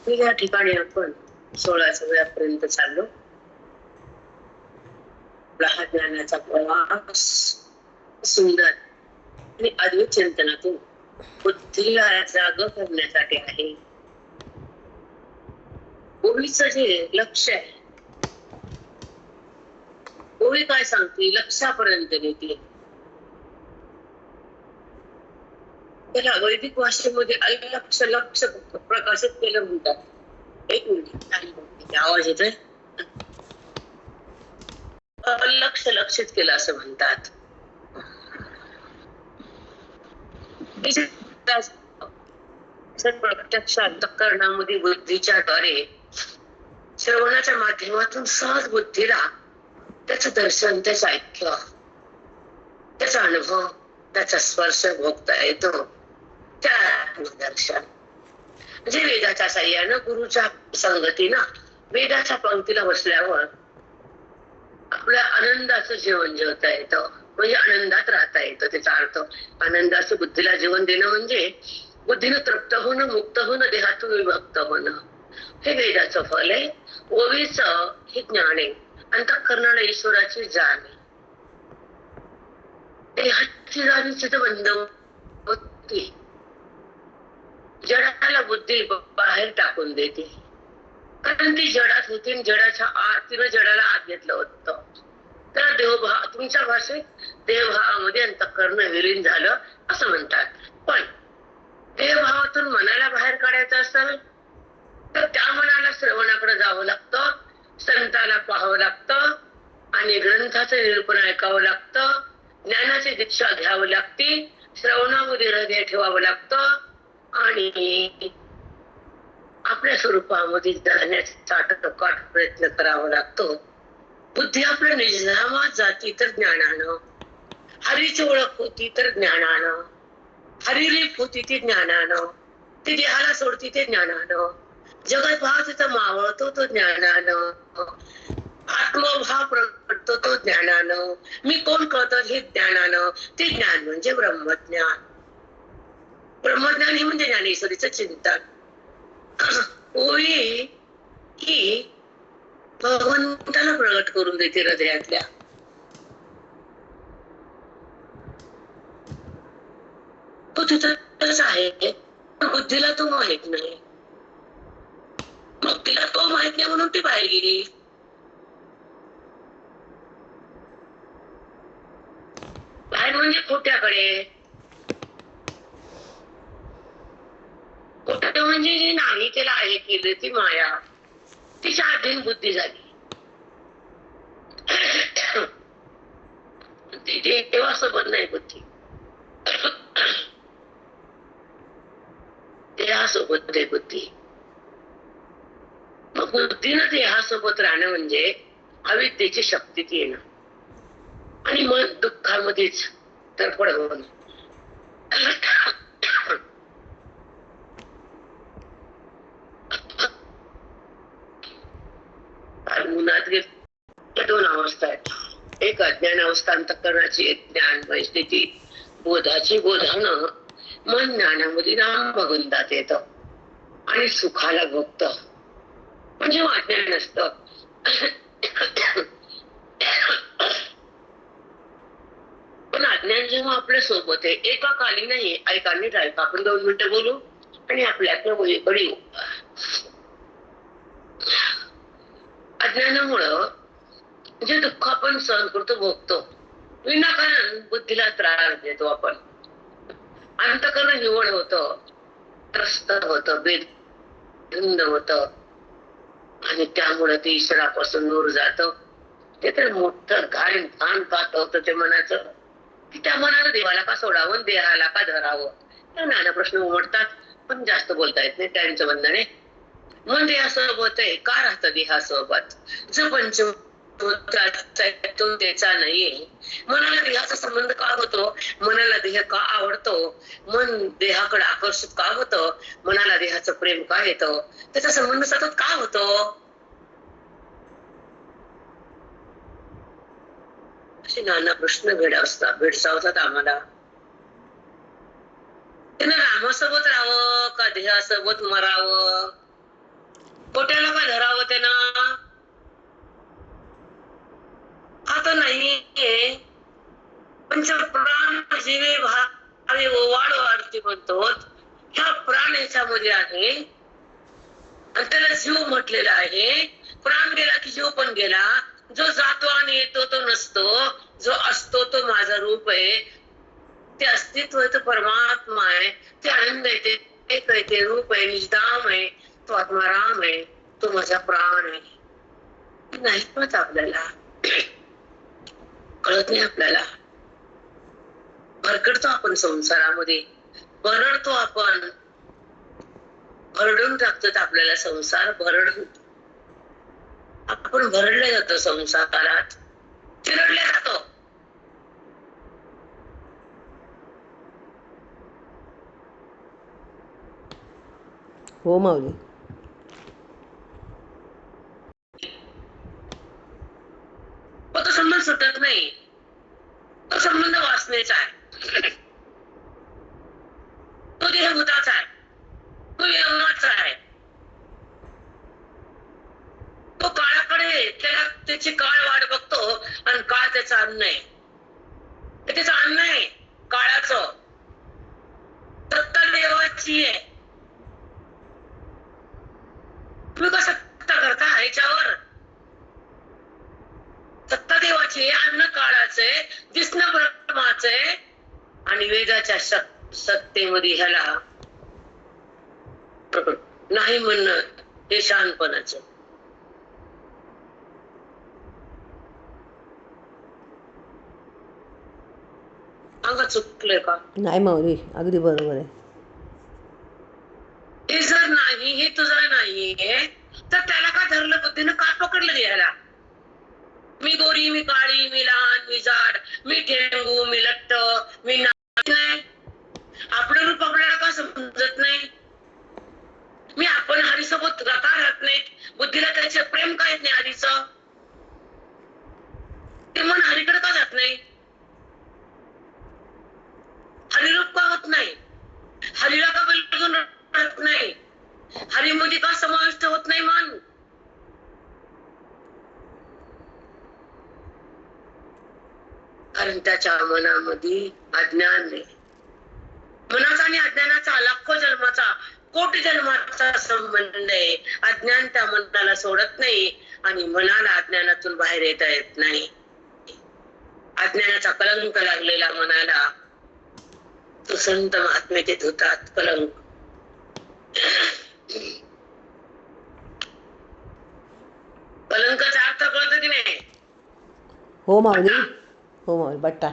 या ठिकाणी आपण 16व्या वेळापर्यंत चाललो. हा ज्ञानाचा प्रवास सुंदर आणि अद्वैत चिंतनातून बुद्धीला जाग करण्यासाठी आहे. ओळीचं जे लक्ष आहे, ओळी काय सांगते, लक्षापर्यंत नेते. त्याला वैदिक भाषेमध्ये अलक्ष लक्ष प्रकाशित केलं म्हणतात. एक मिनिट, आवाज येतोय. अलक्ष लक्षित केलं असं म्हणतात. प्रत्यक्ष अंतःकरणामध्ये बुद्धीच्या द्वारे श्रवणाच्या माध्यमातून सहज बुद्धीला त्याचं दर्शन, त्याचं ऐक्य, त्याचा अनुभव, त्याचा स्पर्श भोगता येतो. त्या दर्शन म्हणजे वेदाच्या साह्यानं, गुरुच्या संगतीनं वेदाच्या पंक्तीला बसल्यावर आपल्या आनंदाचं जीवन जेवता येतं, म्हणजे आनंदात राहता येतं. त्याचा अर्थ आनंदाचं बुद्धीला जीवन देणं म्हणजे बुद्धीनं तृप्त होणं, मुक्त होणं, देहातून विभक्त होणं. हे वेदाचं फल आहे. ओवीचं हे ज्ञान आहे. अंतःकरणाला ईश्वराची जाण आहे. देहाची जाणीची तर बंद होती, जडाला बुद्धी बाहेर टाकून देते. कारण ती जडात होती, जडाच्या आत, तिनं जडाला आत घेतलं होतं. तर देवभाव, तुमच्या भाषेत देवभावामध्ये अंतःकरण विलीन झालं असं म्हणतात. पण देवभावातून मनाला बाहेर काढायचं असेल तर त्या मनाला श्रवणाकडे जावं लागतं, संताला पाहावं लागतं आणि ग्रंथाचं निरूपण ऐकावं लागतं, ज्ञानाची दीक्षा घ्यावं लागते, श्रवणामध्ये हृदय ठेवावं लागतं आणि आपल्या स्वरूपामध्ये जाण्याचा आटोकाट प्रयत्न करावा लागतो. बुद्धी आपल्या निजामात जाती तर ज्ञानानं, हरीची ओळख होती तर ज्ञानानं, हरिलीप होती ती ज्ञानानं, ती देहाला सोडती ते ज्ञानानं, जगत भाव तिथं मावळतो तो ज्ञानानं, आत्मभाव प्रगटतो तो ज्ञानानं, मी कोण कळतं हे ज्ञानानं. ते ज्ञान म्हणजे ब्रह्मज्ञान. ब्रह्मज्ञान हे म्हणजे ज्ञानेश्वरीचं चिंतन. ओळी ही भगवंताला प्रगट करून देते हृदयातल्या. तो तिथंच आहे, बुद्धीला तो माहित नाही. मग तिला तो माहित नाही म्हणून ती बाहेर गेली. बाहेर म्हणजे खोट्याकडे. खोट म्हणजे जे नाही त्याला आहे केलं ती माया, तिच्या अधीन बुद्धी झाली. देवासोबत नाही बुद्धी, देहासोबत आहे बुद्धी. मग बुद्धीनं देहासोबत राहणं म्हणजे अविद्येची शक्तीत येणं आणि मन दुःखामध्येच तरफड होणं. उन्हात दोन अवस्था आहेत. एक अज्ञान अवस्था अंतःकरणाची, एक ज्ञान स्थिती. बोधाची बोधानं मन ज्ञानामध्ये राम भगवंतात येतं आणि सुखाला भोगत म्हणजे अज्ञान असतं. पण अज्ञान जेव्हा आपल्या सोबत आहे, एका काली नाही, ऐकानी ऐका. आपण 2 मिनिटं बोलू आणि आपल्या मुलीकडे येऊ. अज्ञानामुळं जे दुःख आपण सहन करतो, भोगतो, विनाकारण बुद्धीला त्रास देतो आपण. अंतःकरण निवड होतं, त्रस्त होतं, बेधुंद होतं आणि त्यामुळे ते ईश्वरापासून दूर जातं. ते तर मोठं घाण कात होतं ते मनाचं, की त्या मनानं देवाला का सोडावं, देहाला का धरावं. तर नाना प्रश्न उमटतात, पण जास्त बोलता येत नाही, त्यांचं बंधन आहे. मन देहासोबत आहे, का राहतं देहासोबत? जो त्याचा नाहीये. मनाला देहाचा संबंध का होतो? मनाला देह का आवडतो? मन देहाकडे आकर्षित का होतं? मनाला देहाचं प्रेम का येतं? त्याचा संबंध सतत का होतो? असे नाना प्रश्न भेडसावतात आम्हाला. त्यानं रामासोबत राहावं का देहासोबत मरावं? पोट्याला का धरावं त्यानं? आता नाहीये. पंचप्राण जीवे भावे वाढ वाढते म्हणतो. ह्या प्राण याच्यामध्ये आहे आणि त्याला जीव म्हटलेला आहे. प्राण गेला की जीव पण गेला. जो जातो आणि येतो तो नसतो. जो असतो तो माझा रूप आहे. ते अस्तित्व आहे, तो परमात्मा आहे, ते आनंद आहे, ते एक आहे, ते रूप आहे, निजधाम आहे, तो आत्माराम आहे, तो माझा प्राण आहे. नाही कळत आपल्याला, कळत नाही आपल्याला. भरकडतो आपण संसारामध्ये, भरडतो आपण, भरडून टाकतो आपल्याला संसार. भरडून आपण भरडले जातो संसारात, चिरडले जातो. हो माऊली. तो संबंध सुटत नाही. तो संबंध वासनेचा आहे, तो देहभूताचा आहे, तो यमनाचा आहे. तो काळाकडे त्याला त्याची काळ वाट बघतो आणि काळ त्याचा अन्न आहे. त्याचं अन्न आहे काळाचं. सत्ता देवाची आहे. तुम्ही का सत्ता करता ह्याच्यावर? सत्ता देवाची, अन्न काळाचे, दिसणं ब्रह्माचे आणि वेदाच्या सत्तेमध्ये ह्याला नाही म्हणणं हे शहाणपणाचं. अंगा चुकले का? नाही माऊली, अगदी बरोबर आहे. हे जर नाही, हे तुझं नाहीये तर त्याला का धरलं बुद्धीनं? का पकडलं घ्यायला? मी गोरी, मी काळी, मी लहान, मी जाड, मी ठेंगू, मी लट्ट, मी नाही. आपलं रूप आपल्याला का समजत नाही? मी आपण हरीसोबत का राहत नाहीत? बुद्धीला त्याचे प्रेम काय नाही हरीचं? ते मन हरीकडे का जात नाही? हरिरूप का होत नाही? हरीला का बिलकुल राहत नाही? हरीमध्ये का समाविष्ट होत नाही मन? कारण त्याच्या मनामध्ये अज्ञान नाही. मनाचा आणि अज्ञानाचा लाखो जन्माचा, कोटी जन्माचा संबंध आहे. अज्ञान त्या मनाला सोडत नाही आणि मनाला अज्ञानातून बाहेर येता येत नाही. अज्ञानाचा कलंक लागलेला मनाला तो संत महात्मे देत होतात. कलंक कलंकाचा अर्थ कळतो की नाही? हो माऊली, हो माऊली. बट्टा.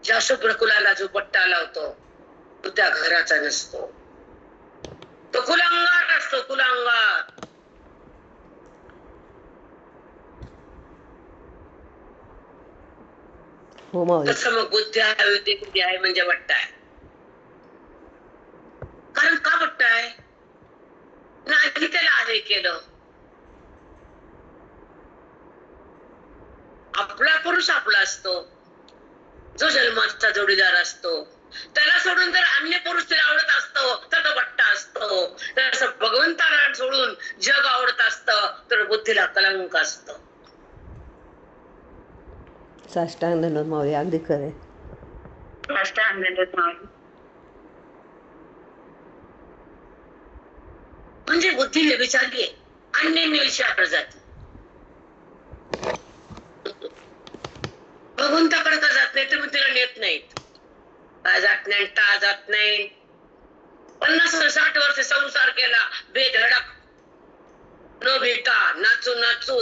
ज्या शुभ्रकुलाला जो पट्टा लावतो तो त्या घराचा नसतो. तो कुलांगार असतो, कुलांगार. हो माऊली. तसं मग बुद्धी आहे, बुद्धी आहे म्हणजे बट्टा आहे. कारण का बट्टा आहे? नाही त्याला आहे केलं. आपला पुरुष आपला असतो, जो जन्माचा जोडीदार असतो. त्याला सोडून जर अन्य पुरुष त्याला आवडत असतो तर तो बट्टा असतो. तसं भगवंताला सोडून जग आवडत असतं तर बुद्धीला कलंक असतो. साष्टांग धन्यवाद माऊली, अगदी खरे. साष्टांग धन्यवाद माऊली. म्हणजे बुद्धीने विचारली, अन्याने विचारलं जाते. भगवंताकडे का जात नाही? तुम्ही तिला नेत नाहीत. का जात नाही? टा जात नाही. 50-60 वर्ष संसार केला बेधडक, न भेटा, नाचू नाचू,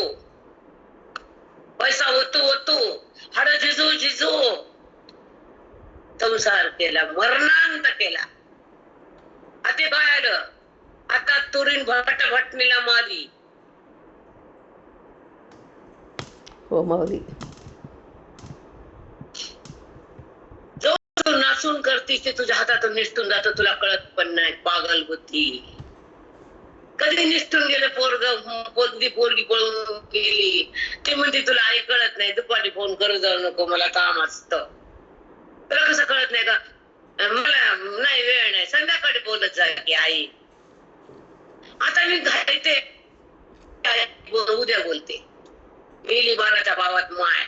पैसा होतो होतो, हाड झिजू झिजू संसार केला, मरणांत केला. आता काय आलं? आता तुरीन भट भटणीला मारी. हो माऊली. जो तू नाचून करतीस ते तुझ्या हातातून निसटून जातो, तुला कळत पण नाही. पागल बुद्धी. कधी निसटून गेलं पोरग, पोरगी पळून गेली, ते म्हणते तुला आई कळत नाही, दुपारी फोन करू जाऊ नको, मला काम असतं. तुला कसं कळत नाही का? मला नाही, वेळ नाही, संध्याकाळी फोन बोलत जा की आई. आता मी घालते उद्या बोलते. मी लिबाराच्या भावात माय.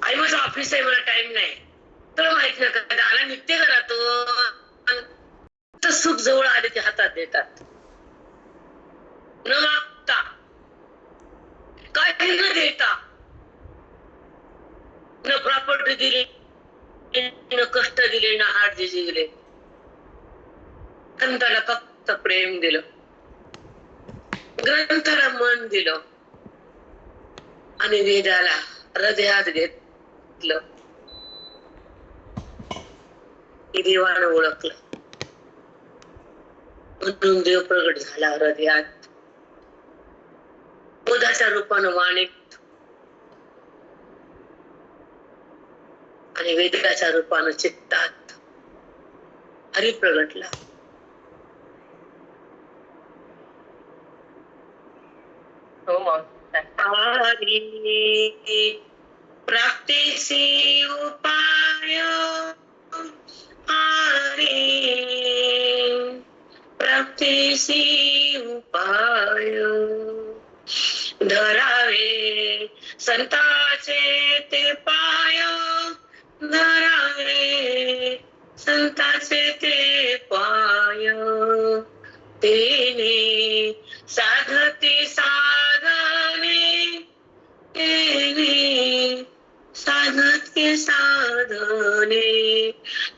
आई माझं ऑफिस आहे, मला टाइम नाही. तुला माहित नाही का दादा निघते घरातून तर सुख जवळ आले ते हातात देतात न मागता, काही न देता. न प्रॉपर्टी दिली, न कष्ट दिले, न हात दिले. ग्रंथाला फक्त प्रेम दिलं, ग्रंथाला मन दिलं आणि वेदाला हृदयात घेतलं. देवानं ओळखलं म्हणून देव प्रगट झाला हृदयात. बोधाच्या रूपानं माणिक आणि वेदाच्या रूपानं चित्तात हरी प्रगटला. हो मग हरी प्राप्तीसी उपाय, हरी प्राप्तीसी उपाय. धरावे संताचे ते पाय, धरावे संताचे ते पाय. तेने साधते साधने, तेने साधते साधने.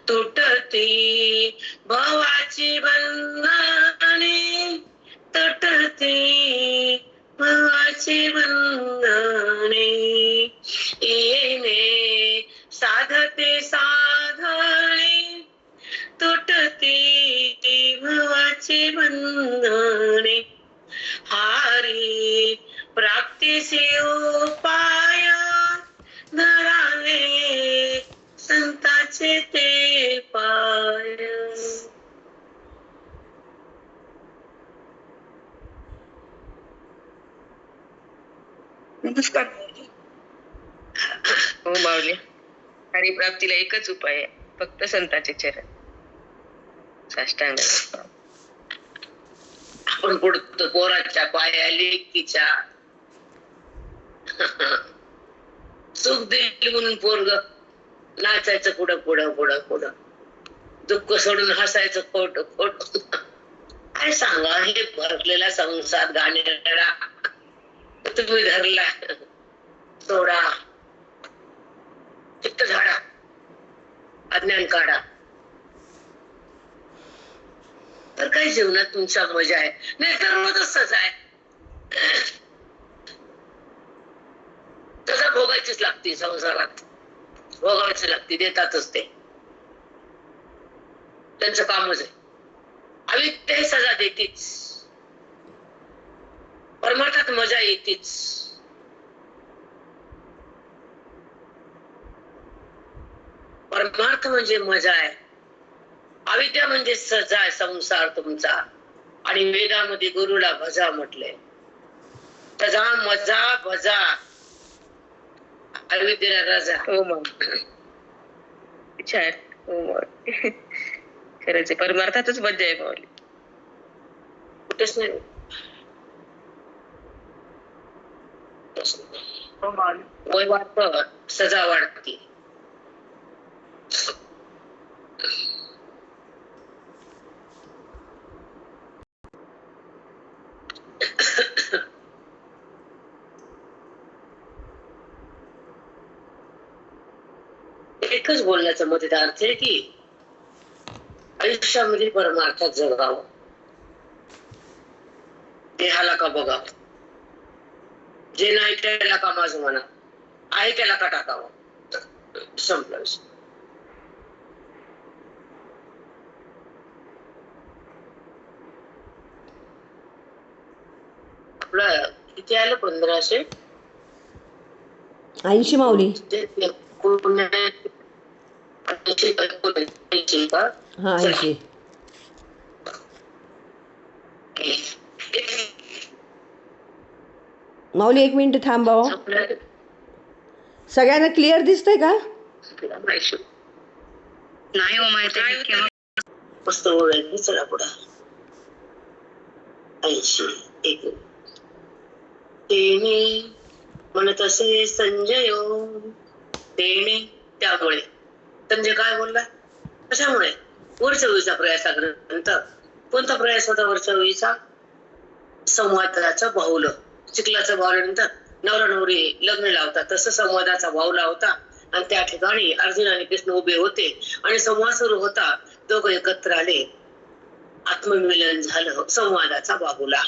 तुटते भवाची बंधने, तुटते भवाची बंधने. येणे साधते साधने, तुटते भवाची बंधने. हारी प्राप्तीसी उपाय, धरावे संताचे ते पाय. नमस्कार. हो माऊली, हरिप्राप्तीला एकच उपाय आहे, फक्त संताचे चरण. साष्टांग आपण पुढतो पोराच्या पाया लेकीच्या. सुख देईल म्हणून पोरग नाचायचं पुढं पुढं पुढं पुढं, दुःख सोडून हसायचं खोट खोट. काय सांगा हे भरलेला संसार गाण्याला तुम्ही धरला. सोडा, चित्त झाडा, अज्ञान काढा, तर काही जीवनात तुमच्या मजा आहे. नाही तर रोज तसंच आहे. सजा भोगायचीच लागते संसारात, भोगायची लागते. देतातच ते, त्यांचं कामच आहे. अविद्या सजा देतीच, परमार्थात मजा येतीच. परमार्थ म्हणजे मजा आहे, अविद्या म्हणजे सजा आहे संसार तुमचा. आणि वेदामध्ये गुरुला भजा म्हटलंय. सजा मजा भजा, अविद्येला रजा. हो मग छान. हो मग खरंच आहे, परमार्थातच मज्जा आहे माऊली. कुठेच नाही. हो माऊली. वय वाढतं, सजा वाढते. एकच बोलण्याचा मध्ये अर्थ आहे की आयुष्यामध्ये परमार्थात जगावं, देहाला का बघावं, जे नाही त्याला का माझं म्हणा, आहे त्याला का टाकावं. संपलं विषय. आपलं किती आलं 1580 माऊली. का? हा 80. माऊली 1 मिनिट थांबावं. सगळ्यांना क्लिअर दिसतंय का? तुला माहिती नाही हो माहिती काय आहे होतं? केव्हा. मस्त ओळख चला पुढं 80 एक तेने म्हणत असे संजय तेने त्यामुळे संजय काय बोलला कशामुळे वरचढीचा प्रयासा ग्रंथ कोणता प्रयास होता वरचढीचा संवादाचा बाहुलं चिखलाचं बाहुलं म्हणतात नवरा नवरी लग्न लावतात तसं संवादाचा बाहुला होता आणि त्या ठिकाणी अर्जुन आणि कृष्ण उभे होते आणि संवाद सुरू होता दोघं एकत्र आले आत्ममिलन झालं संवादाचा बाहुला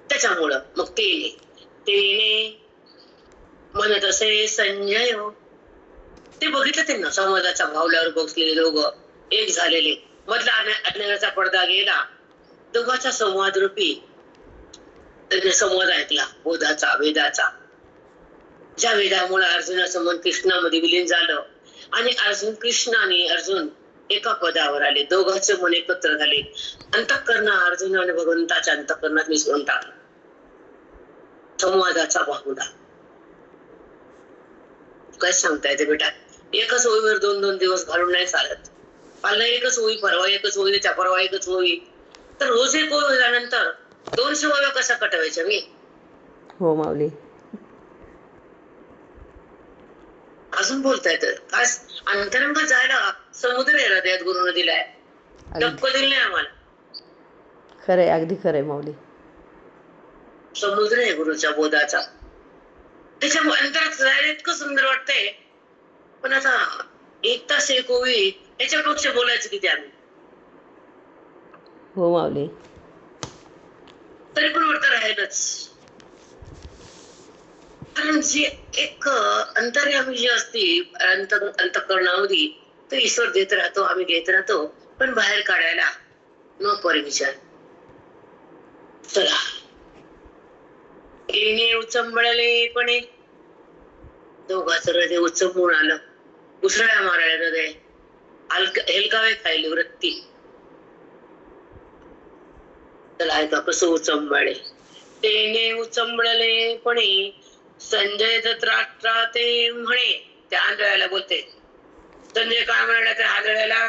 त्याच्यामुळं मग तेने म्हणत असे संजय ते बघितलं त्यांना संवादाचा भावल्यावर बसलेले दोघं एक झालेले मधला अज्ञानाचा पडदा गेला दोघांचा संवाद रूपी त्यांनी संवाद ऐकला बोधाचा वेदाचा ज्या वेदामुळे अर्जुनाचं मन कृष्णामध्ये विलीन झालं आणि कृष्ण आणि अर्जुन एका पदावर आले दोघांचे मन एकत्र झाले अंतःकरण अर्जुन आणि भगवंताच्या अंतःकरणात मिसळून टाकलं संवादाचा बाहुला काय सांगता येते बेटा एकच ओळीवर 2-2 दिवस घालून नाही चालत काल एकच ओळी परवा एकच ओळी त्या परवा एकच ओळी तर रोज एक ओळी झाल्यानंतर 200 ओळ्या कशा कटवायच्या मी हो माऊली. अजून बोलता येतं काय अंतरंगात जायला समुद्र आहे हृदयात गुरुनं दिलाय डक्क दिलं नाही आम्हाला खरंय अगदी खरंय माऊली. समुद्र आहे गुरुच्या बोधाचा त्याच्यामुळे अंतरात जायला इतकं सुंदर वाटतंय पण आता 1 तास एक ओळी याच्यापेक्षा बोलायचं किती आम्ही हो माऊली. तरी पण वाटतं राहिलंच कारण जे एक अंतर्यामी जी असते अंतःकरणामध्ये तो ईश्वर देत राहतो आम्ही घेत राहतो पण बाहेर काढायला न परिविचार चला येणे उचंबळले पण दोघांचं हृदय उचंबून आलं उसळ्या मारायला हृदय हेलकावे खायली वृत्ती चला ऐका कसं उचंबळे तेने उचंबळले पण संजय दत्त ते म्हणे त्या आंधळ्याला बोलते संजय काय म्हणाला त्या आंधळ्याला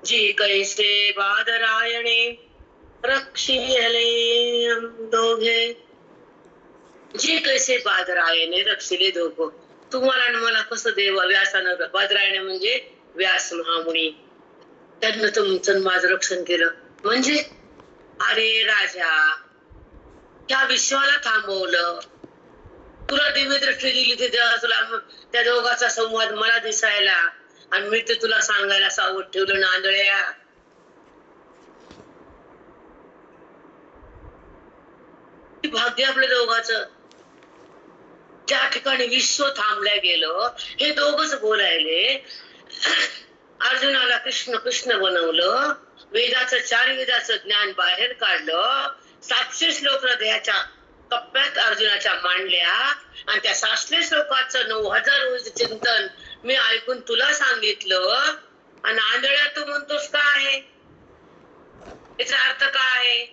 जी कैसे बादरायणे रक्षिले दोघे जी कैसे बादरायणे रक्षिले दोघं तुम्हाला आणि मला कसं देव व्यासानं बादरायणे म्हणजे व्यास महामुनी त्यांना तुमचं माझं रक्षण केलं म्हणजे अरे राजा त्या विश्वाला थांबवलं तुला दिव्य दृष्टी दिली तुला त्या दोघांचा संवाद मला दिसायला आणि मी ते तुला सांगायला सावध ठेवलं नांदळ्या भाग्य आपल्या दोघांचं ज्या ठिकाणी विश्व थांबल्या गेलं हे दोघच बोलायले अर्जुनाला कृष्ण कृष्ण बनवलं वेदाचं 4 वेदाचं ज्ञान बाहेर काढलं 700 श्लोक हृदयाच्या कप्प्यात अर्जुनाच्या मांडल्या आणि त्या 700 श्लोकाचं 9000 रोज चिंतन मी ऐकून तुला सांगितलं आणि आंधळ्या तू म्हणतोस काय आहे याचा अर्थ काय आहे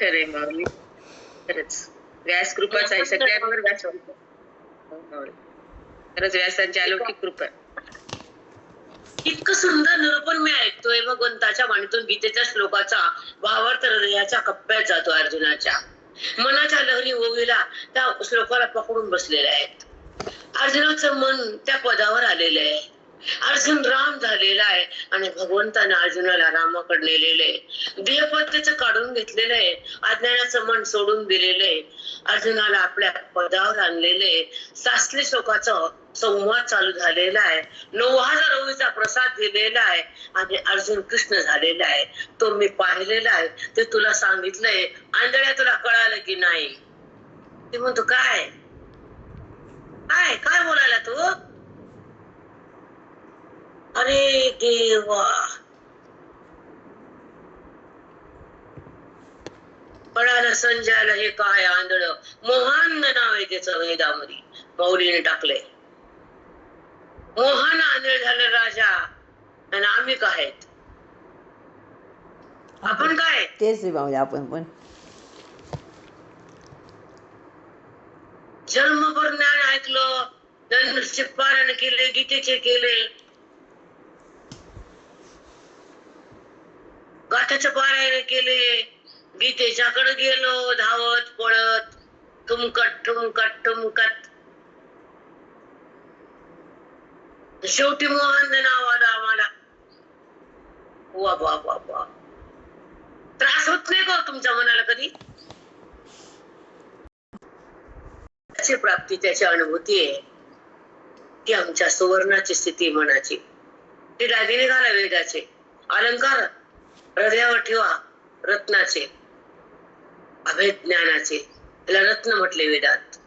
खरे माऊली खरंच व्यास कृपाच आहे सगळ्यांवर व्यास खरंच व्यासांची अलौकिक कृपा इतकं सुंदर निरूपण मी ऐकतोय भगवंताच्या वाणीतून गीतेच्या श्लोकाचा भावार्थ हृदयाच्या कप्प्यात जातो अर्जुनाच्या मनाच्या लहरी ओवीला त्या श्लोकाला पकडून बसलेल्या आहेत अर्जुनाचं मन त्या पदावर आलेलं आहे अर्जुन राम झालेला आहे आणि भगवंताने अर्जुनाला रामाकडे नेलेलं आहे देहपत्तेचं काढून घेतलेलं आहे अज्ञानाचं मन सोडून दिलेलं आहे अर्जुनाला आपल्या पदावर आणलेलं आहे 700 श्लोकाचं संवाद चालू झालेला आहे 9000 ओळीचा प्रसाद दिलेला आहे आणि अर्जुन कृष्ण झालेला आहे तो मी पाहिलेला आहे ते तुला सांगितलंय आंधळ्या तुला कळालं की नाही ते म्हणतो काय काय काय बोलायला तू अरे देवा कळालं संजयाला हे काय आंधळ मोहन नाव आहे त्याचं वेदामध्ये मौलीने टाकलंय मोहन आंधळ झालं राजा आणि आम्ही काय आहेत आपण काय तेच आहे माऊली आपण पण जन्मभर ज्ञान ऐकलं, धनुष्य पारायण केले, गीतेचे केले, गाथाचं पारायण केले, गीतेच्याकडे गेलो धावत पळत, ठुमकत ठुमकत ठुमकत, शेवटी मोहन नाव आलं आम्हाला. वा वा वा वा. त्रास होत नाही का हो तुमच्या मनाला कधी? त्याची प्राप्ती, त्याची अनुभूती आहे ती आमच्या सुवर्णाची स्थिती मनाची. ती दागिने घाला वेदाचे, अलंकार हृदयावर ठेवा रत्नाचे, अभेद ज्ञानाचे. त्याला रत्न म्हटले वेदात.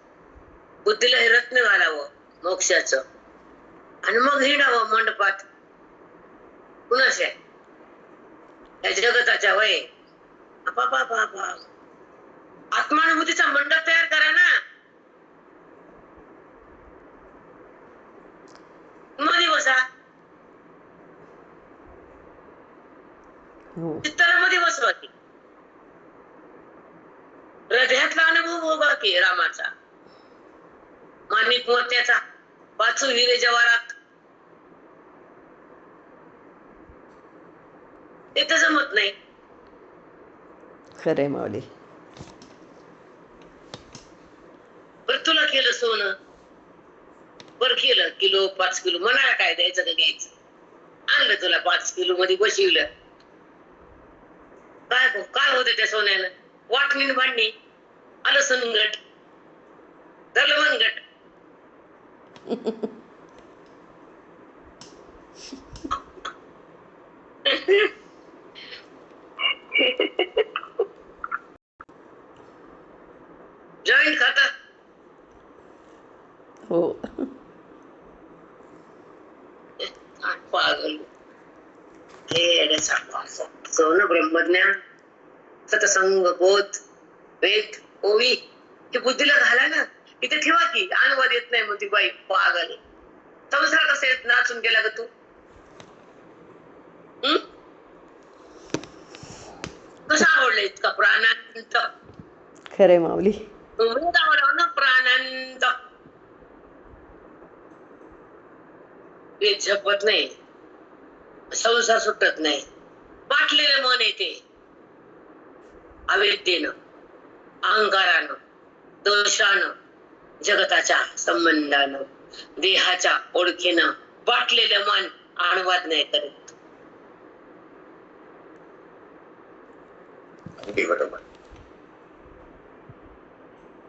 बुद्धीला हे रत्न घालावं मोक्षाचं, आणि मग हिंडावं मंडपात कुणाच्या या जगताच्या वय. आत्मानुभूतीचा मंडप तयार करा ना. मध्ये बसा, हो चित्ताला मध्ये बसवा की, हृदयातला अनुभव भोगा की रामाचा, माणिक मोत्याचा, वाचू हिरे जवारात. ते तर जमत नाही. खरंय माऊली. बरं तुला केलं सोनं, बरं केलं किलो 5 किलो, मनाला काय द्यायचं का घ्यायचं, आणलं तुला 5 किलो मध्ये बसवलं, काय होतं त्या सोन्यानं? वाटणी भांडणी, आलं सनगट, झालं मनगट. जॉईंट खाता. हो पागल हे सोनं ब्रह्मज्ञान, सतसंग, बोध, वेद, ओवी हे बुद्धीला घाला ना. इथे ठेवा की, अनुवाद येत नाही म्हणते बाई पागल. संसार कसा येत नाचून गेला ग तू? कसा आवडला इतका प्राणांत? खरंय माऊली. आवडावं ना प्राणांत. ते झपत नाही, संसार सुटत नाही. बाटलेलं मन येते अविद्येनं, अहंकारानं, दोषानं, जगताच्या संबंधानं, देहाच्या ओळखीनं बाटलेलं मन अनुवाद नाही करत. अगदी बरोबर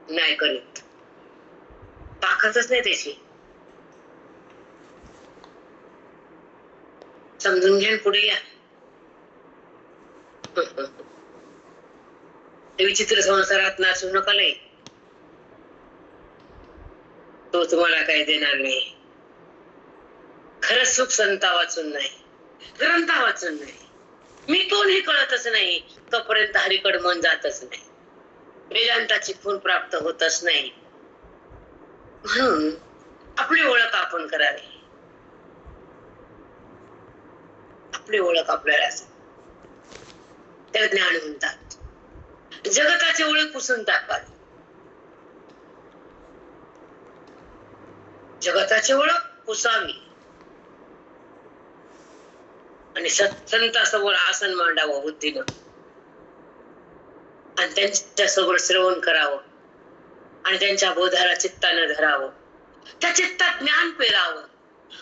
नाही करीत. ताकदच नाही त्याची. समजून घ्या पुढे या. विचित्र संसारात नाचू नका लय. तो तुम्हाला काही देणार नाही. खरंच सुख संता वाचून नाही, ग्रंथा वाचून नाही, मी कोण हे कळतच नाही तोपर्यंत हरीकड मन जातच नाही, वेदांताची खूण प्राप्त होतच नाही. म्हणून आपली ओळख आपण करावी. आपली ओळख आपल्याला त्याला ज्ञान म्हणतात. जगताची ओळख पुसून टाकावी. जगताची ओळख पुसावी आणि संतासमोर आसन मांडावं बुद्धीनं, आणि त्यांच्या समोर श्रवण करावं आणि त्यांच्या बोधाला चित्तानं धरावं. त्या चित्तात ज्ञान पेरावं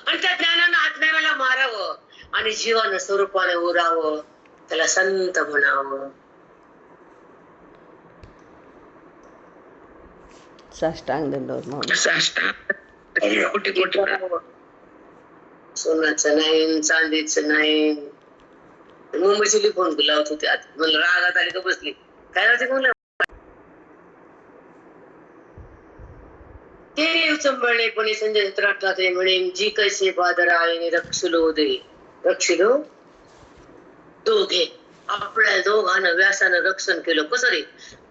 आणि त्या ज्ञानानं अज्ञानाला मारावं आणि जीवन स्वरूपाने उरावं. त्याला संत म्हणावं. साष्टांग दंडवत माऊली. कोटी कोटी सोन्याचं नाही, चांदीचं नाही. मुंबईची फोन लावत होते, मला रागात आली का बसली. काय होते कोण ते चंबळणेपणे संजय त्राटला म्हणे, जी कैसे बादरायने रक्षलो दे, रक्षलो दोघे. आपल्या दोघांना व्यासानं रक्षण केलं. कसं रे?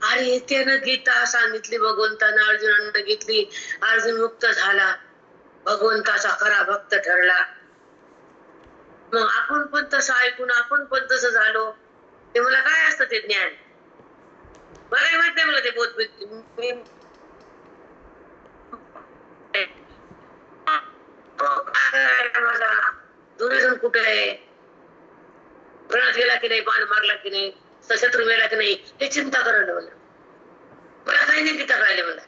अरे त्यानं गीता सांगितली भगवंतानं, अर्जुनानं घेतली, अर्जुन मुक्त झाला, भगवंताचा खरा भक्त ठरला. मग आपण पण तसं ऐकून आपण पण तसं झालो. ते मला काय असतं ते ज्ञान? मला माहित नाही. मला ते बोध कुठे आहे, रणात गेला की नाही, बाण मारला की नाही, शत्रू गेला की नाही, हे चिंता करायला मला काही नाही चिंता करायला मला.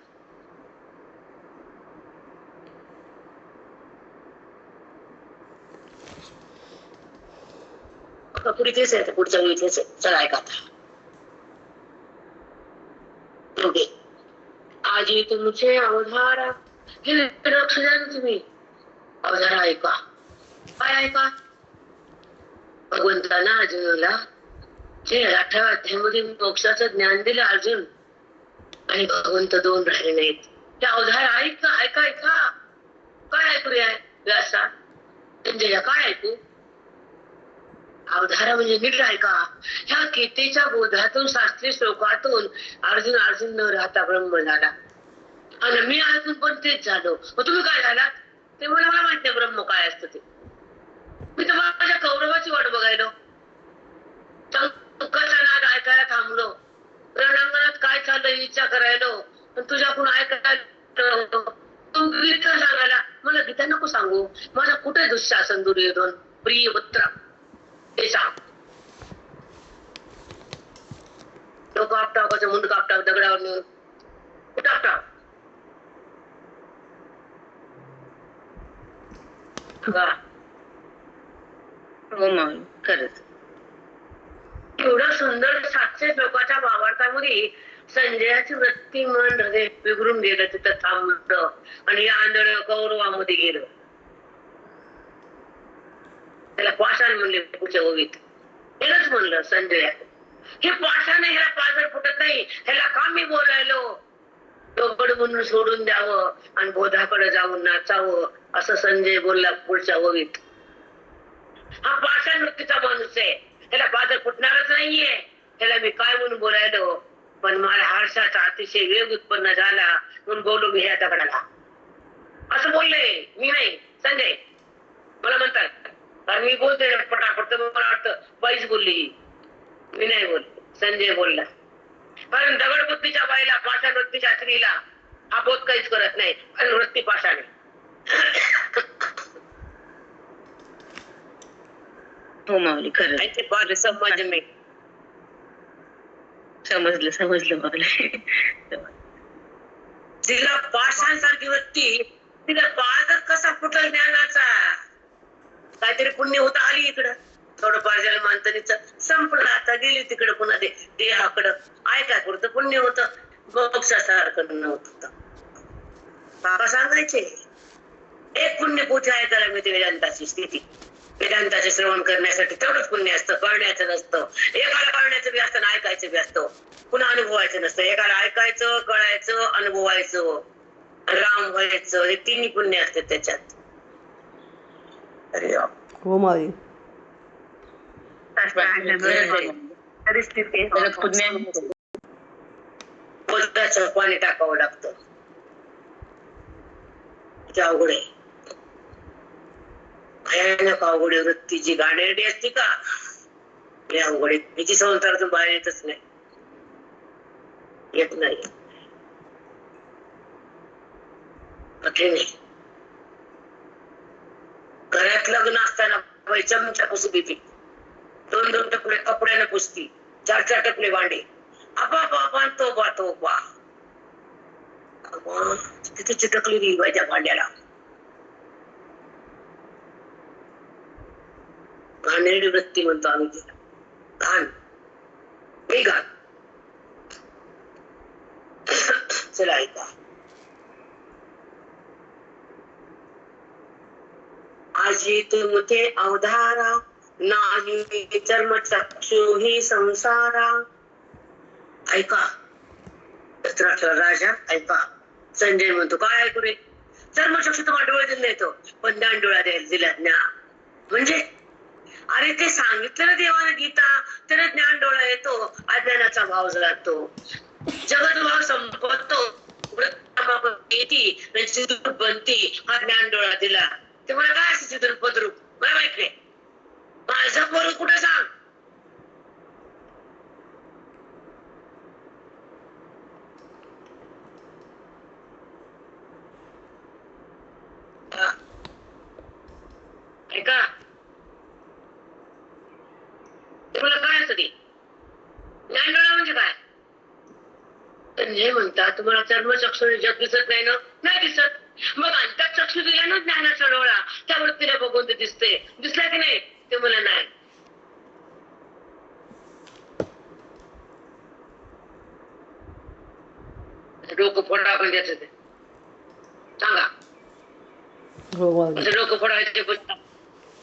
पुढे तेच आहे, पुढच्या वेळी तेच आहे. चला ऐका आता. दोघे आजी तुमचे अवधारा, हे लक्ष द्या ना तुम्ही. अवधारा ऐका. काय ऐका? भगवंताना अर्जुनाला जे 8व्या अध्यायामध्ये मोक्षाचं ज्ञान दिलं अर्जुन, आणि भगवंत 2 राहिले नाहीत. ते अवधार ऐका ऐका ऐका. काय ऐकू या व्यासा संजय, काय ऐकू? अवधारा म्हणजे नीट ऐका. ह्या गीतेच्या बोधातून, शास्त्रीय श्लोकातून अर्जुन अर्जुन न राहता ब्रह्म झाला, आणि मी ऐकून पण तेच झालो. मग तुम्ही काय झालात ते मला माहित नाही. ब्रह्म काय असतं ते मी तर माझ्या कौरवाची वाट बघायलो, टंकाचा नाद ऐकायला थांबलो, रणांगणात काय चाललंय विचार करायलो, पण तुझ्याकडून ऐकायला तू गीता सांगायला. मला गीता नको सांगू. माझा कुठे दुःशासन दुर्योधन प्रिय पुत्र ते सांग. डोकं आपटाव, कसं मुंड कापटाव, दगडावर नेऊन कुठं आपटाव? हो माऊली, खरंच एवढं सुंदर 700 श्लोकाच्या भावार्थामध्ये संजयाची वृत्ती, मन, हृदय बिघडून गेलं, तिथं थांबलं आणि या आंधळ कौरवामध्ये गेलं. त्याला पाषाण म्हणले पुढच्या ओवीत. हेच म्हणलं संजय, हे पाषाण ह्याला पाजर फुटत नाही, ह्याला का मी बोलायलो? डोकड म्हणून सोडून द्यावं आणि बोधाकडे जाऊन नाचावं, असं संजय बोलला पुढच्या ओवीत. हा पाषाण वृत्तीचा माणूस आहे, ह्याला पाजर फुटणारच नाहीये, ह्याला मी काय म्हणून बोलायलो? पण मला हर्षाचा अतिशय वेग उत्पन्न झाला म्हणून बोलू मी ह्या दगडाला, असं बोलले. मी नाही, संजय. मला म्हणतात कारण मी बोलते पटापट, मला वाटतं बाईच बोलली, मी नाही बोलले. संजय बोलला. कारण दगडबुद्धीच्या बाईला, पाषाण वृत्तीच्या स्त्रीला हा बोध काहीच करत नाही, कारण वृत्ती पाषाण आहे. हो माऊली, खरंच समजलं माऊली. तिला पाषाणसारखी वृत्ती, तिला पाजर कसा फुटल ज्ञानाचा? काहीतरी पुण्य होतं, आली इकडं थोडंफार जन्मांतरीच संपलं, आता गेली तिकडं पुन्हा देहाकडं. ऐकाय पुरतं पुण्य होतं, मोक्षासारखं नव्हतं. बाबा सांगायचे एक पुण्य पोथी ऐकायला मिळते, वेदांताची स्थिती. वेदांताचे श्रवण करण्यासाठी तेवढंच पुण्य असतं, कळण्याचं नसतं. एकाला कळण्याचं बी असतं आणि ऐकायचं बी असतं, पुन्हा अनुभवायचं नसतं. एकाला ऐकायचं, कळायचं, अनुभवायचं, राम व्हायचं, हे तिन्ही पुण्य असते त्याच्यात. अरे हो माऊली. परिस्थिती बोलताचं पाणी टाकावं लागतं, अवघड आहे, भयानक अवघड आहे. वृत्ती जी गाणेरडी असते का, हे अवघड आहे. हिची संसारातून बाहेर येतच नाही, येत नाही, कठीण आहे. घरात लग्न असताना बाई चमचा पुसू देते, 2-2 टपले कपड्याने पुसती, 4-4 टपले भांडे, आपा तोबा तिथे चिटकली नाही बाई त्या भांड्याला. घाणेरडी वृत्ती म्हणतो आम्ही तिला, घाण, बेघाण. चला ऐका. आजी तुमचे अवधारा, नाही चर्मचक्षु ही संसारा. ऐका धृतराष्ट्र राजा, ऐका. संजय म्हणतो काय ऐकू रे? चर्मचक्षु तुम्हाला डोळे दिले येतो, पण ज्ञान डोळा दिला ज्ञान म्हणजे, अरे ते सांगितलं ना देवाने गीता, त्याने ज्ञान डोळा येतो, अज्ञानाचा भाव जातो, जगत भाव संपतो, बनती, हा ज्ञान डोळा दिला. ते मला काय असं चित्र पदरूप मला माहित नाही, माझा पोर कुठे सांग. ऐका नाही म्हणता तुम्हाला चर्मचक्षुने जग दिसत नाही ना? नाही दिसत. मग अंतःचक्षु दिला ना ज्ञानाचा डोळा, त्या वृत्तीला बघून ते दिसते. दिसला की नाही? ते मला नाही. डोकं फोडा पण द्यायचं ते सांगा. हो माऊली. डोकं फोडायचे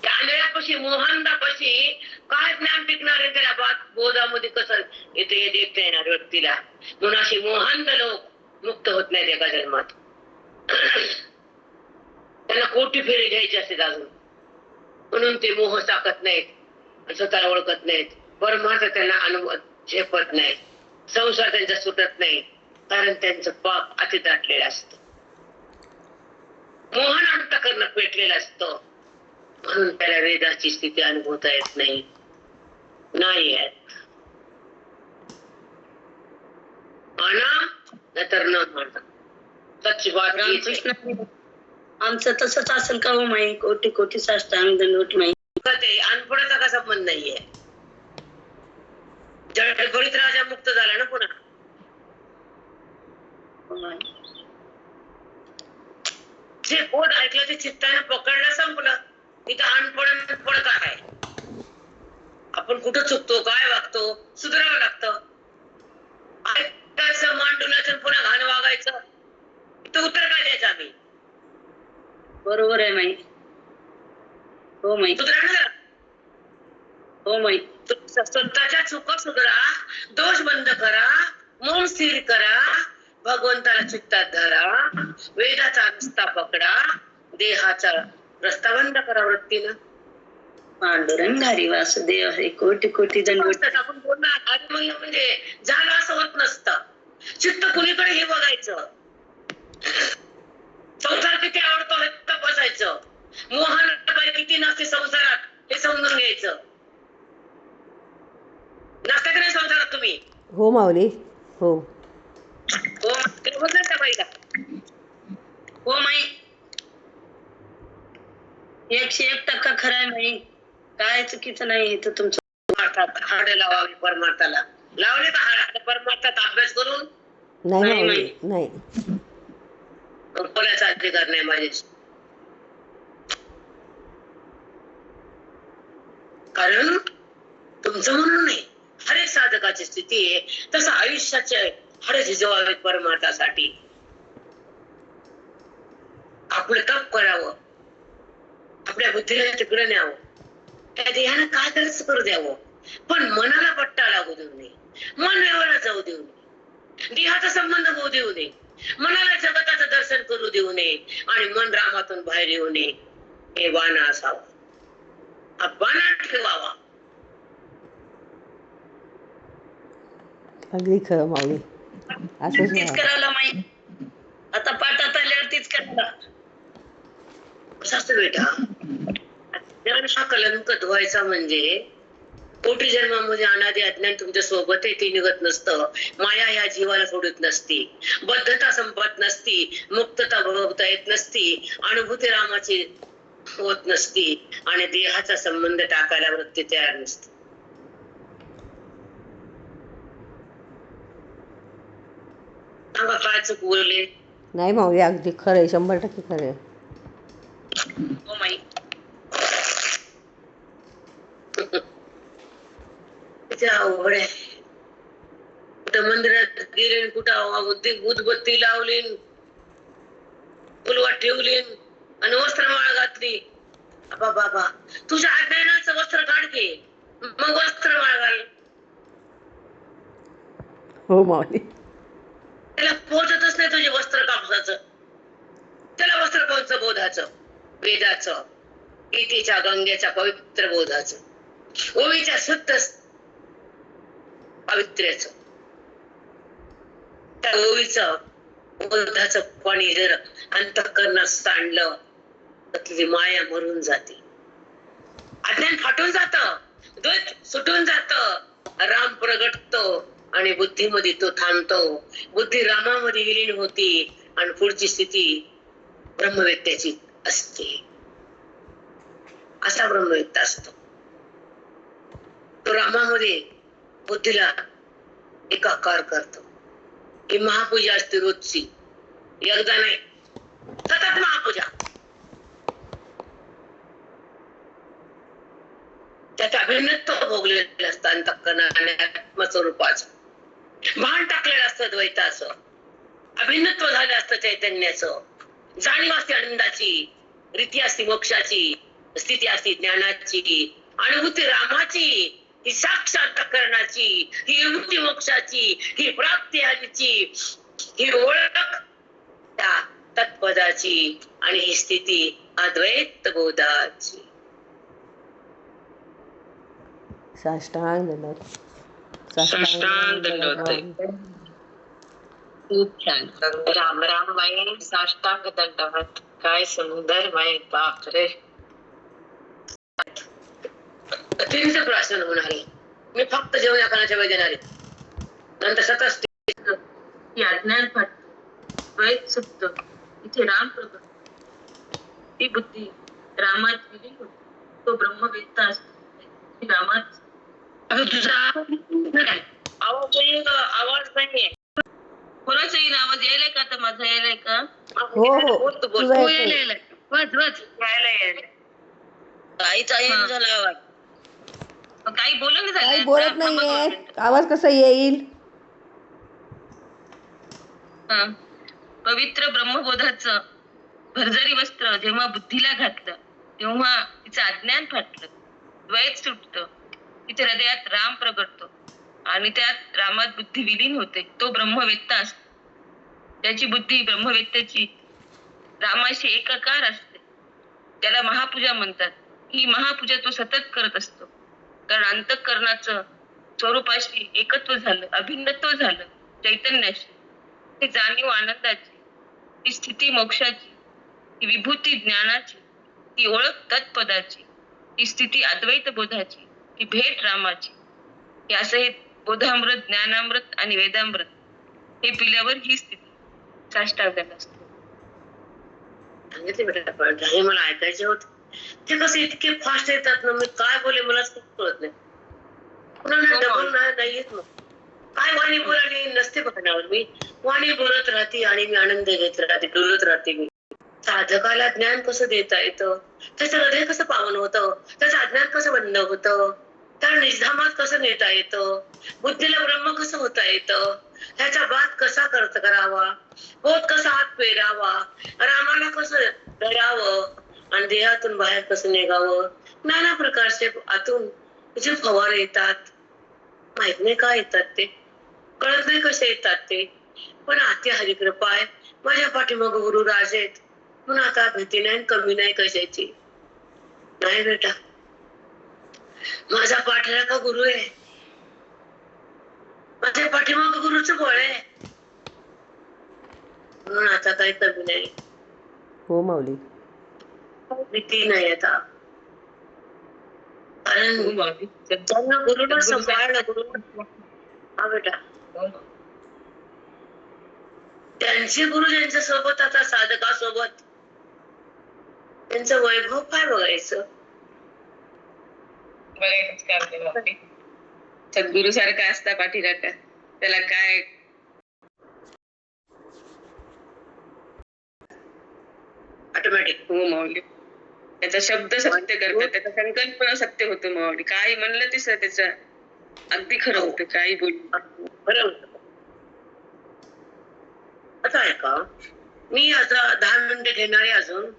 आंधळ्यापाशी मोहनदापाशी काय ज्ञान टिकणार आहे त्याला बोधामध्ये कसं येते देखता येणार व्यक्तीला. म्हणून अशी मोहंत लोक मुक्त होत नाहीत एका जन्मात. त्यांना कोटी फेरी घ्यायची असते अजून, म्हणून ते मोह टाकत नाहीत, स्वतःला ओळखत नाहीत. परमार्थ त्यांना अनुभव झेपत नाही, संसार त्यांचा सुटत नाही, कारण त्यांचं पाप अति दाटलेलं असतं. मोहन अंतःकरणात पेटलेलं असतं, म्हणून त्याला वेदाची स्थिती अनुभवता येत नाही. नाही येत. म्हणा नाहीतर न म्हणा, सच्ची बात हीच आहे. रामकृष्ण आमचं तसंच असेल का हो माई? कोटी कोटी साष्टांग दंडवत माई. ते अनपणाचा का संबंध नाहीये. गणित राजा मुक्त झाला ना पुन्हा. जे बोध ऐकलं ते चित्ताने पकडलं, संपलं. इथं अनपण काय? आपण कुठं चुकतो, काय वागतो, सुधारावं लागतं. ऐकायचं मांडुलाचं पुन्हा घाण वागायचं, इथं उत्तर काय द्यायचं आम्ही? बरोबर आहे माई. हो माई. सुधारणं हो माई. स्वतःच्या चुका सुधारा, दोष बंद करा, मन स्थिर करा, भगवंताला चित्तात धरा, वेदाचा रस्ता पकडा, देहाचा रस्ता बंद करा वृत्तीनं. पांडुरंग हरी वासुदेव हरी कोटी कोटी दंडवत. आपण बोलणार हरी म्हणलं म्हणजे झालं असं होत नसतं. चित्त कुणीकडे हे बघायचं. संसार किती आवडतो हे तपासायचं. मोहन किती नसते संसारात हे समजून घ्यायचं. नसता की नाही संसारात तुम्ही? हो माऊली. हो हो बोलता बाईला. हो माई. 101% खरं आहे माई. काय चुकीचं नाही इथं तुमचं. हाडे लावावी परमार्थाला. लावले का हाड परमार्थात अभ्यास करून? नाही नाही, माऊली नाही. बोलायचा अधिकार नाही माझ्याशी. कारण तुमचं म्हणून नाही, हर एक साधकाची स्थिती आहे. तसं आयुष्याचे हाडे झिजवावे परमार्थासाठी. आपलं तप करावं, आपल्या बुद्धीला तिकडे न्यावं, त्या देहानं काय करायचं करू द्यावं, पण मनाला पट्टा लागू देऊ नये, मन व्यवहारात जाऊ देऊ नये, देहाचा संबंध होऊ देऊ नये, मनाला जगताचं दर्शन करू देऊ नये आणि मन रामातून बाहेर येऊ नये. हे बाणा असावा, हा बाणा ठेवावा. अगदी खरं माऊली. असंच तीच व्हावं. करायला माई. आता पाठात आल्यावर तीच करायला. कसं असतं बेटा, ज्ञान हा कलंक धुवायचा म्हणजे कोटी जन्मामध्ये अनादि अज्ञान तुमच्या सोबत आहे ते निघत नसतं. माया ह्या जीवाला सोडत नसती, बद्धता संपत नसती, मुक्तता भोगता येत नसती, अनुभूती रामाची होत नसती आणि देहाचा संबंध टाकायला वृत्ती तयार नसते. सांगा काय चूक बोलले? नाही माऊली अगदी खरं आहे. 100% खरं आहे. हो माई. अवघड आहे. कुठं मंदिरात गेले, कुठं उदबत्ती लावली, फुलवात ठेवली आणि वस्त्रमाळ घातली. बाबा तुझ्या अज्ञानाचं वस्त्र काढ की, मग वस्त्रमाळ घाल. हो माऊली. त्याला पोचतच नाही तुझे वस्त्र कापसाचं. त्याला वस्त्र कोणचं? बोधाचं, वेदाचं, गीतेच्या गंगेच्या पवित्र बोधाचं, ओवीच्या शुद्ध पवित्र्याचं. त्या ओवीचं बोधाचं पाणी जर अंतःकरणात सांडलं तर तुझी माया मरून जाते, अज्ञान फाटून जातं, द्वैत सुटून जातं, राम प्रगटतो आणि बुद्धीमध्ये तो थांबतो. बुद्धी रामामध्ये विलीन होती आणि पुढची स्थिती ब्रह्मवेत्याची असते. असा ब्रह्मवेत्ता असतो तो रामामध्ये बुद्धीला एकाकार करतो. ही महापूजा असते रोजची, एकदा नाही, सतत महापूजा. त्यात अभिन्नत्व भोगलेलं असतं अंतःकरणाने आत्मस्वरूपाचं. भान टाकलेलं असतं द्वैताचं, अभिन्नत्व झालं असतं चैतन्याचं, जाणीव असते आनंदाची, रीती असते मोक्षाची, स्थिती असते ज्ञानाची, अनुभूती रामाची, ही साक्षात्कारणाची, ही विभूती मोक्षाची, ही प्राप्ती आधीची, ही ओळख त्या तत्पदाची, आणि ही स्थिती अद्वैत बोधाची. साष्टांग दंडवत. साष्टांग दंडवत. खूप छान. राम राम बाई, साष्टांग दंडवत. काय सुंदर बाई, बापरे. अत्यंत प्राशन होणार आहे. मी फक्त जेवण करण्याच्या वेळ देणार आहे. नंतर सतत अज्ञान फाटत, द्वैत सुटत, इथे राम प्रगट, ती बुद्धी रामात विलीन होते, तो ब्रह्मवेत्ता असतो रामात. तुझा आवाज नाहीये. कोणाचा येईल आवाज? यायलाय का आता? माझा यायलाय का? हो हो तुझा येतोय. यायलाय. काहीचा येण झाला आवाज. काही बोलून काही झालं. बोलत नाहीये, आवाज कसा येईल? पवित्र ब्रह्मबोधाचं भरजरी वस्त्र जेव्हा बुद्धीला घातलं, तेव्हा तिचं अज्ञान फाटलं, द्वैत सुटतं, तिथे हृदयात राम प्रगटतो, आणि त्यात रामात बुद्धी विलीन होते. तो ब्रह्मवेत्ता असतो. त्याची बुद्धी ब्रह्मवेत्त्याची रामाशी एकाकार असते. त्याला महापूजा म्हणतात. ही महापूजा तो सतत करत असतो, कारण अंतःकरणाचं स्वरूपाशी एकत्व झालं, अभिन्नत्व झालं चैतन्याशी. ही जाणीव आनंदाची, ही स्थिती मोक्षाची, ही विभूती ज्ञानाची, ही ओळख तत्पदाची, ही स्थिती अद्वैत बोधाची, ही भेट रामाची. हे असं हे बोधामृत, ज्ञानामृत आणि वेदामृत हे पिल्यावर ही स्थिती साष्टांगाला असते. सांगितले बेटा, पण हे मला ऐकायचे होते. ते कसं इतके फास्ट येतात ना, मी काय बोले मलाच कळत नाही. पुन्हा डबल नाही येत. मग काय वाणी बोलाली नसते बघण्यावर. मी वाणी बोलत राहते आणि मी आनंद घेत राहते, डोलत राहते. मी साधकाला ज्ञान कसं देता येतं, त्याचं हृदय कसं पावन होतं, त्याचं अज्ञान कसं बंद होतं, त्या निधामात कसं नेता येतं, बुद्धीला ब्रह्म कसं होता येतं, ह्याचा बात कसा करावा, बोध कसा हात पेरावा, रामाला कसं लढावं आणि देहातून बाहेर कसं निघावं. नाना प्रकारचे आतून जे फवारे येतात, माहित नाही काय येतात ते, कळत नाही कसे येतात ते. पण आत्या हरिकृपा आहे, माझ्या पाठीमाग गुरु राज आहेत, म्हणून आता भीती नाही, कमी नाही कशाची. नाही बेटा, माझा पाठराखा गुरु आहे, माझ्या पाठीमाग गुरुचं बळ आहे, म्हणून आता काही कमी नाही. हो माऊली. भीती नाही आता, कारण त्यांना गुरुला सांभाळलं. गुरु हा बेटा, त्यांचे गुरु ज्यांच्या सोबत, आता साधकासोबत त्यांचं वैभव काय बघायचं. बघायच काय सद्गुरु सारखा असता पाठीराखा, त्याला काय ऑटोमॅटिक. हो माऊली, त्याचा शब्द सत्य करतात, त्याचा संकल्प सत्य होतो माऊली. काही म्हणलं ते त्याचं अगदी खरं होतं. काही बोल बरं. आता ऐका, मी आता 10 मिनिटं घेणार आहे अजून.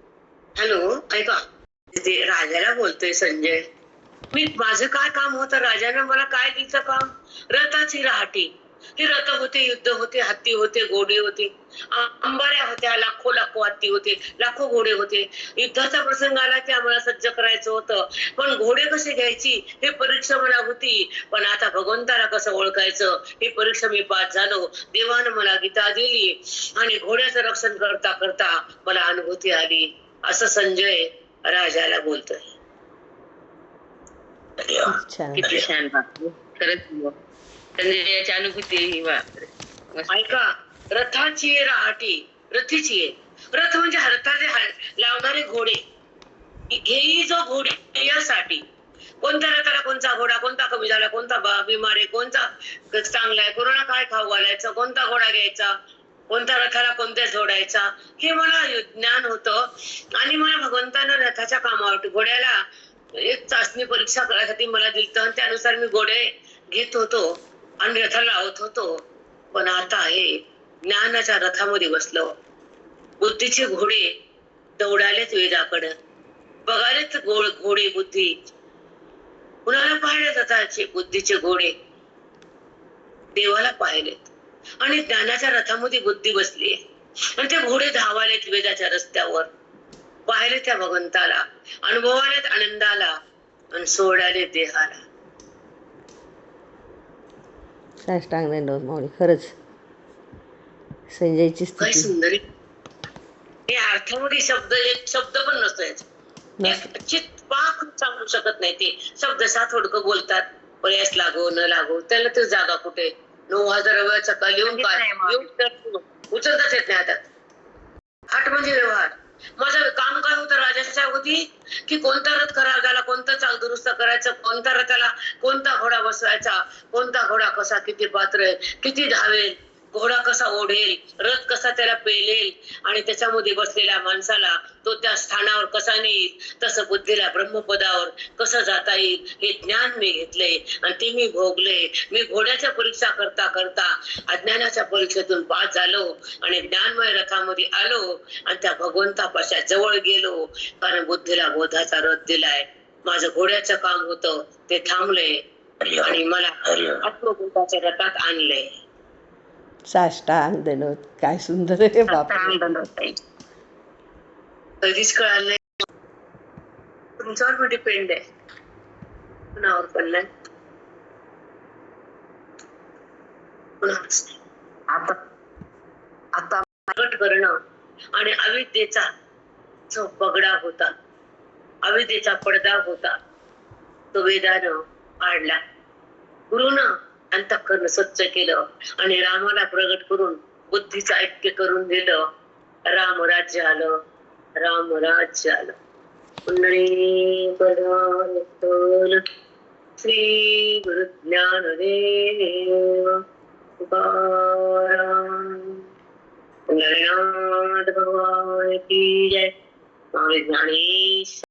हॅलो, ऐका, ते राजाला बोलतोय संजय. मी माझं काय काम होतं, राजानं मला काय दिलं काम? रथाची राहाटी. हे रथ होते, युद्ध होते, हत्ती होते, घोडे होते, अंबाऱ्या होत्या, लाखो हत्ती होते, लाखो घोडे होते. युद्धाचा प्रसंग आला की आम्हाला सज्ज करायचं होतं, पण घोडे कसे घ्यायची हे परीक्षा मला होती. पण आता भगवंताला कसं ओळखायचं ही परीक्षा मी पास झालो. देवानं मला गीता दिली आणि घोड्याचं रक्षण करता करता मला अनुभूती आली. असं संजय राजाला बोलतोय. छान. किती छान बाप, खरंच संजयाची अनुभूती. ऐका, रथाची राहाटी, रथीची आहे. रथ म्हणजे रथाचे लावणारे घोडे, हेही जो घोडे यासाठी कोणत्या रथाला कोणता घोडा, कोणता कमी झाला, कोणता बिमार आहे, कोणता चांगला आहे, कोणाला काय खाऊ घालायचं, कोणता घोडा घ्यायचा, कोणत्या रथाला कोणत्या जोडायचा, हे मला ज्ञान होतं. आणि मला भगवंतानं रथाच्या कामावर घोड्याला एक चाचणी परीक्षा करायसाठी मला दिलं आणि त्यानुसार मी घोडे घेत होतो आणि रथाला लावत होतो. पण आता हे ज्ञानाच्या रथामध्ये बसलो. बुद्धीचे घोडे दौडालेच वेदाकडं, बघालेच घोडे बुद्धी, कुणाला पाहिले रथाचे बुद्धीचे घोडे, देवाला पाहिलेत आणि ज्ञानाच्या रथामध्ये बुद्धी बसली आणि ते घोडे धावालेत वेदाच्या रस्त्यावर, पाहिले त्या भगवंताला, अनुभवालेत आनंदाला आणि सोडाले देहाला. साष्टांग दंडवत माऊली. खरंच संजयची काय स्थिती सुंदर हे अर्थामध्ये शब्द एक शब्द पण नसतो याचा. चित पाक सांगू शकत नाही ते शब्द थोडकं बोलतात, प्रयास लागो न लागो त्याला ते जागा कुठे 9,000 वेळाचा काल येऊन उचलताच येत नाही हातात. हाट म्हणजे व्यवहार. माझं काम काय होतं राजाच्या अगोदी की कोणता रथ खराब झाला, कोणता चाक दुरुस्त करायचं, कोणत्या रथाला कोणता घोडा बसवायचा, कोणता घोडा कसा किती पात्र आहे, किती धावेल, घोडा कसा ओढेल, रथ कसा त्याला पेलेल आणि त्याच्यामध्ये बसलेल्या माणसाला तो त्या स्थानावर कसा नेईल, तसं बुद्धीला ब्रह्मपदावर कसं जाता येईल हे ज्ञान मी घेतले आणि ते मी भोगले. मी घोड्याच्या परीक्षा करता करता अज्ञानाच्या परीक्षेतून पास झालो आणि ज्ञानमय रथामध्ये आलो आणि त्या भगवंतापाशा जवळ गेलो. कारण बुद्धीला बोधाचा रथ दिलाय. माझं घोड्याचं काम होतं ते थांबले आणि मला आत्मबोधाच्या रथात आणले. साष्टांग दंडवत. काय सुंदर आहे बाप. कधीच कळालं नाही. तुमच्यावर मी डिपेंड आहे, कुणावर पण नाही. आता प्रगट करणं आणि अविद्येचा जो पगडा होता, अविद्येचा पडदा होता, तो वेदानं काढला. गुरुनं अंतःकरण स्वच्छ केलं आणि रामाला प्रगट करून बुद्धीचं ऐक्य करून दिलं. राम राज्य आलं, राम राज्य आलं. पुंडरी पदाल श्री गुरु ज्ञानदेव तुकाराम. नरनाथ भगवान की जय. स्वामी ज्ञानेश्वर.